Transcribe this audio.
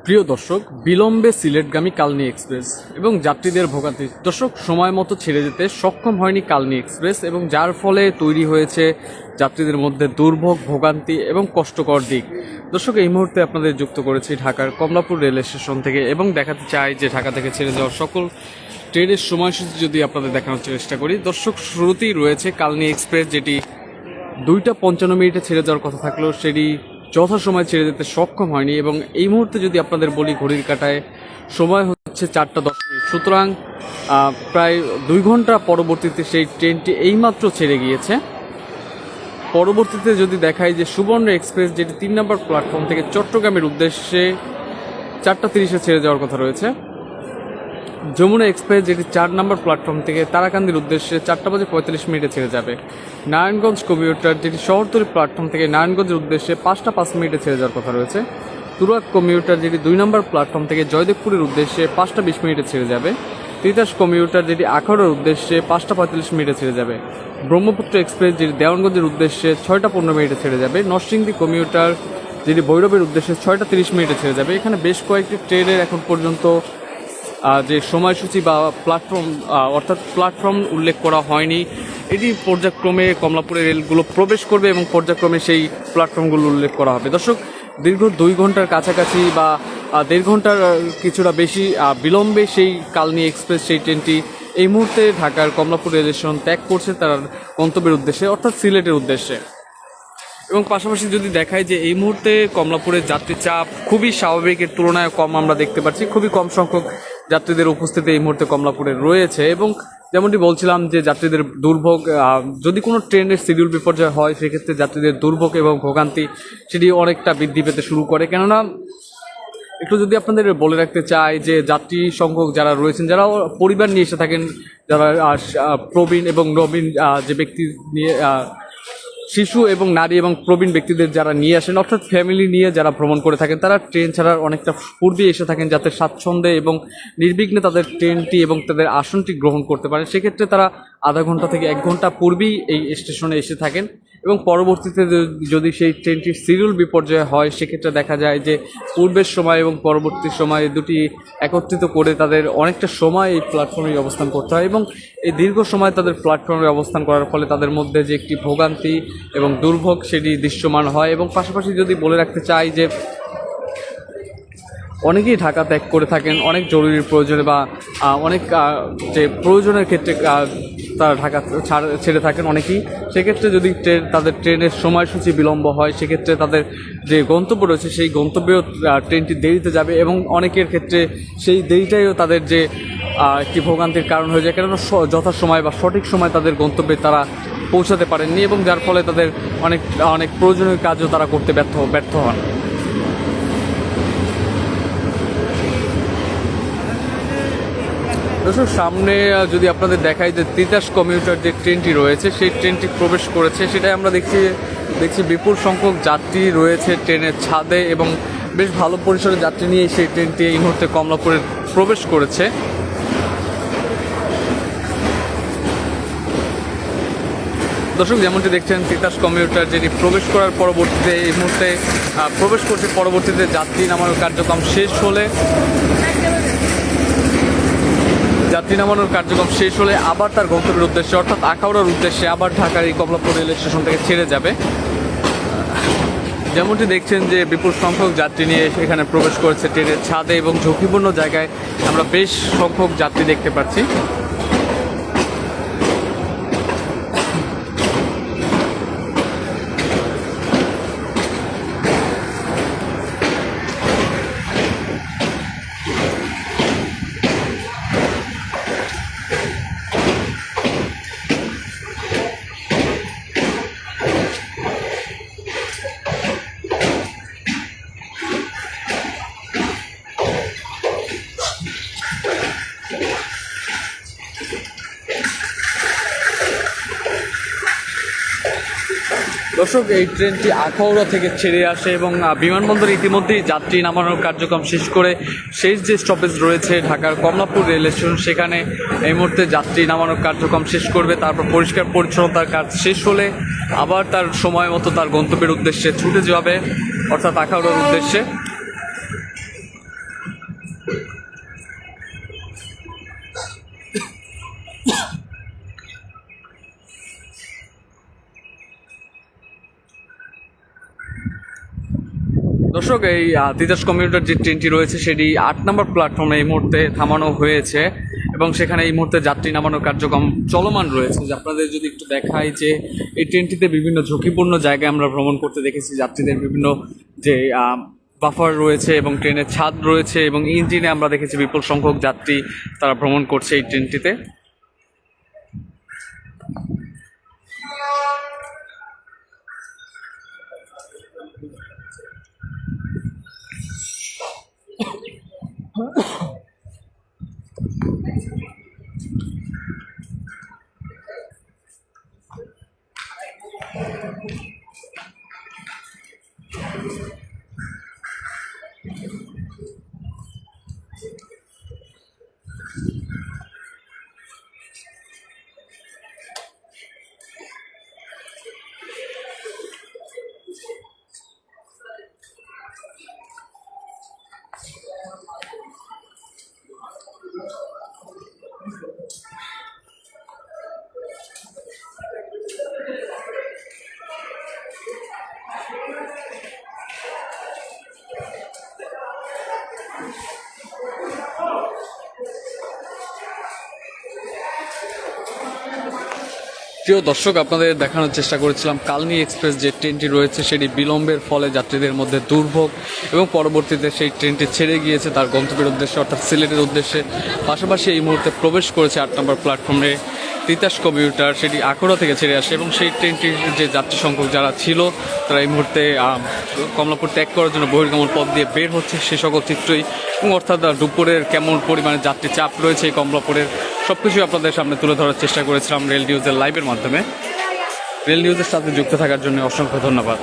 প্রিয় দর্শক, বিলম্বে সিলেটগামী কালনী এক্সপ্রেস এবং যাত্রীদের ভোগান্তি। দর্শক, সময় মতো ছেড়ে যেতে সক্ষম হয়নি কালনী এক্সপ্রেস এবং যার ফলে তৈরি হয়েছে যাত্রীদের মধ্যে দুর্ভোগ, ভোগান্তি এবং কষ্টকর দিক। দর্শক, এই মুহূর্তে আপনাদের যুক্ত করেছি ঢাকার কমলাপুর রেল স্টেশন থেকে এবং দেখাতে চাই যে ঢাকা থেকে ছেড়ে যাওয়ার সকল ট্রেনের সময়সূচি যদি আপনাদের দেখানোর চেষ্টা করি। দর্শক, শুরুতেই রয়েছে কালনী এক্সপ্রেস, যেটি 2:55 ছেড়ে যাওয়ার কথা থাকলেও সেটি যথাসময় ছেড়ে যেতে সক্ষম হয়নি এবং এই মুহূর্তে যদি আপনাদের বলি ঘড়ির কাঁটায় সময় হচ্ছে 4:10। সুতরাং প্রায় 2 ঘন্টা পরবর্তীতে সেই ট্রেনটি এইমাত্র ছেড়ে গিয়েছে। পরবর্তীতে যদি দেখাই যে সুবর্ণ এক্সপ্রেস, যেটি 3 নম্বর প্ল্যাটফর্ম থেকে চট্টগ্রামের উদ্দেশ্যে 4:30 ছেড়ে যাওয়ার কথা রয়েছে। যমুনা এক্সপ্রেস, যেটি 4 নম্বর প্ল্যাটফর্ম থেকে তারাকান্দির উদ্দেশ্যে 4:45 ছেড়ে যাবে। নারায়ণগঞ্জ কমিউটার, যেটি শহরতলি প্ল্যাটফর্ম থেকে নারায়ণগঞ্জের উদ্দেশ্যে 5:05 ছেড়ে যাওয়ার কথা রয়েছে। তুরাগ কমিউটার, যেটি 2 নম্বর প্ল্যাটফর্ম থেকে জয়দেবপুরের উদ্দেশ্যে 5:20 ছেড়ে যাবে। তিতাস কমিউটার, যেটি আখাউড়ার উদ্দেশ্যে 5:45 ছেড়ে যাবে। ব্রহ্মপুত্র এক্সপ্রেস, যেটি দেওয়ানগঞ্জের উদ্দেশ্যে 6:15 ছেড়ে যাবে। নরসিংদী কমিউটার, যেটি ভৈরবের উদ্দেশ্যে 6:30 ছেড়ে যাবে। এখানে বেশ কয়েকটি ট্রেনের এখন পর্যন্ত যে সময়সূচি বা প্ল্যাটফর্ম অর্থাৎ প্ল্যাটফর্ম উল্লেখ করা হয়নি। এটি পর্যায়ক্রমে কমলাপুরের রেলগুলো প্রবেশ করবে এবং পর্যায়ক্রমে সেই প্ল্যাটফর্মগুলো উল্লেখ করা হবে। দর্শক, দীর্ঘ 2 ঘন্টার কাছাকাছি বা 1.5 ঘন্টার কিছুটা বেশি বিলম্বে সেই কালনী এক্সপ্রেস, সেই ট্রেনটি এই মুহূর্তে ঢাকার কমলাপুর রেল স্টেশন ত্যাগ করছে তার গন্তব্যের উদ্দেশ্যে, অর্থাৎ সিলেটের উদ্দেশ্যে। এবং পাশাপাশি যদি দেখায় যে এই মুহূর্তে কমলাপুরের যাত্রী চাপ খুবই স্বাভাবিকের তুলনায় কম আমরা দেখতে পাচ্ছি। খুবই কম সংখ্যক যাত্রীদের উপস্থিতি এই মুহূর্তে কমলাপুরে রয়েছে এবং যেমনটি বলছিলাম যে যাত্রীদের দুর্ভোগ, যদি কোনো ট্রেনের শিডিউল বিপর্যয় হয় সেক্ষেত্রে যাত্রীদের দুর্ভোগ এবং ভোগান্তি সেটি অনেকটা বৃদ্ধি পেতে শুরু করে। কেননা একটু যদি আপনাদের বলে রাখতে চাই যে যাত্রী সংখ্যক যারা রয়েছেন, যারা পরিবার নিয়ে এসে থাকেন, যারা প্রবীণ এবং নবীন যে ব্যক্তি নিয়ে শিশু এবং নারী এবং প্রবীণ ব্যক্তিদের যারা নিয়ে আসেন, অর্থাৎ ফ্যামিলি নিয়ে যারা ভ্রমণ করে থাকেন, তারা ট্রেন ছাড়ার অনেকটা পূর্বে এসে থাকেন যাতে স্বাচ্ছন্দ্যে এবং নির্বিঘ্নে তাদের ট্রেনটি এবং তাদের আসনটি গ্রহণ করতে পারেন। সেক্ষেত্রে তারা আধা ঘন্টা থেকে 1 ঘন্টা পূর্বেই এই স্টেশনে এসে থাকেন এবং পরবর্তীতে যদি সেই ট্রেনটির শিডিউল বিপর্যয় হয় সেক্ষেত্রে দেখা যায় যে পূর্বের সময় এবং পরবর্তী সময়ে দুটি একত্রিত করে তাদের অনেকটা সময় এই প্ল্যাটফর্মে অবস্থান করতে হয় এবং এই দীর্ঘ সময় তাদের প্ল্যাটফর্মে অবস্থান করার ফলে তাদের মধ্যে যে একটি ভোগান্তি এবং দুর্ভোগ সেটি দৃশ্যমান হয়। এবং পাশাপাশি যদি বলে রাখতে চাই যে অনেকেই ঢাকা ত্যাগ করে থাকেন অনেক জরুরি প্রয়োজনে বা অনেক যে প্রয়োজনের ক্ষেত্রে তারা ঢাকা ছেড়ে থাকেন অনেকেই। সেক্ষেত্রে যদি তাদের ট্রেনের সময়সূচি বিলম্ব হয় সেক্ষেত্রে তাদের যে গন্তব্য রয়েছে সেই গন্তব্যেও ট্রেনটি দেরিতে যাবে এবং অনেকের ক্ষেত্রে সেই দেরিটাইও তাদের যে একটি ভোগান্তির কারণ হয়ে যায়, কেননা যথাসময় বা সঠিক সময় তাদের গন্তব্যে তারা পৌঁছাতে পারেননি এবং যার ফলে তাদের অনেক প্রয়োজনীয় কাজও তারা করতে ব্যর্থ হন। দর্শক, সামনে যদি আপনাদের দেখাই যে তিতাস কমিউটার যে ট্রেনটি রয়েছে সেই ট্রেনটি প্রবেশ করেছে, সেটাই আমরা দেখছি বিপুল সংখ্যক যাত্রী রয়েছে ট্রেনের ছাদে এবং বেশ ভালো পরিসরে যাত্রী নিয়ে সেই ট্রেনটি এই মুহূর্তে কমলাপুরে প্রবেশ করেছে। দর্শক, যেমনটি দেখছেন তিতাস কমিউটার যেটি প্রবেশ করার পরবর্তীতে এই মুহূর্তে প্রবেশ করছে, পরবর্তীতে যাত্রী নামানোর কার্যক্রম শেষ হলে আবার তার গন্তব্যের উদ্দেশ্যে অর্থাৎ আখাউড়ার উদ্দেশ্যে আবার ঢাকার এই কমলাপুর রেল স্টেশন থেকে ছেড়ে যাবে। যেমনটি দেখছেন যে বিপুল সংখ্যক যাত্রী নিয়ে এখানে প্রবেশ করেছে ট্রেনের ছাদে এবং ঝুঁকিপূর্ণ জায়গায় আমরা বেশ সংখ্যক যাত্রী দেখতে পাচ্ছি। দর্শক, এই ট্রেনটি আখাউড়া থেকে ছেড়ে আসে এবং বিমানবন্দরে ইতিমধ্যেই যাত্রী নামানোর কার্যক্রম শেষ করে শেষ যে স্টপেজ রয়েছে ঢাকার কমলাপুর রেল স্টেশন, সেখানে এই মুহূর্তে যাত্রী নামানোর কার্যক্রম শেষ করবে। তারপর পরিষ্কার পরিচ্ছন্নতার কাজ শেষ হলে আবার তার সময় মতো তার গন্তব্যের উদ্দেশ্যে ছুটে যাবে, অর্থাৎ আখাউড়ার উদ্দেশ্যে। দর্শক, এই তিতাস কমিউটার যে ট্রেনটি রয়েছে সেটি 8 নম্বর প্ল্যাটফর্মে এই মুহূর্তে থামানো হয়েছে এবং সেখানে এই মুহূর্তে যাত্রী নামানোর কার্যক্রম চলমান রয়েছে। যে আপনাদের যদি একটু দেখাই যে এই ট্রেনটিতে বিভিন্ন ঝুঁকিপূর্ণ জায়গায় আমরা ভ্রমণ করতে দেখেছি। যাত্রীদের বিভিন্ন যে বাফার রয়েছে এবং ট্রেনের ছাদ রয়েছে এবং ইঞ্জিনে আমরা দেখেছি বিপুল সংখ্যক যাত্রী তারা ভ্রমণ করছে এই ট্রেনটিতে। প্রিয় দর্শক, আপনাদের দেখানোর চেষ্টা করেছিলাম কালনী এক্সপ্রেস যে ট্রেনটি রয়েছে সেটি বিলম্বের ফলে যাত্রীদের মধ্যে দুর্ভোগ এবং পরবর্তীতে সেই ট্রেনটি ছেড়ে গিয়েছে তার গন্তব্যের উদ্দেশ্যে অর্থাৎ সিলেটের উদ্দেশ্যে। পাশাপাশি এই মুহূর্তে প্রবেশ করেছে 8 নম্বর প্ল্যাটফর্মে তিতাস কমিউটার, সেটি আখড়া থেকে ছেড়ে আসে এবং সেই ট্রেনটির যে যাত্রী সংখ্যক যারা ছিল তারা এই মুহূর্তে কমলাপুর ত্যাগ করার জন্য বহির্গমন পথ দিয়ে বের হচ্ছে সে সকল চিত্রই, এবং অর্থাৎ দুপুরের কেমন পরিমাণে যাত্রী চাপ রয়েছে এই কমলাপুরের সব কিছুই আপনাদের সামনে তুলে ধরার চেষ্টা করেছিলাম রেল নিউজের লাইভের মাধ্যমে। রেল নিউজের সাথে যুক্ত থাকার জন্য অসংখ্য ধন্যবাদ।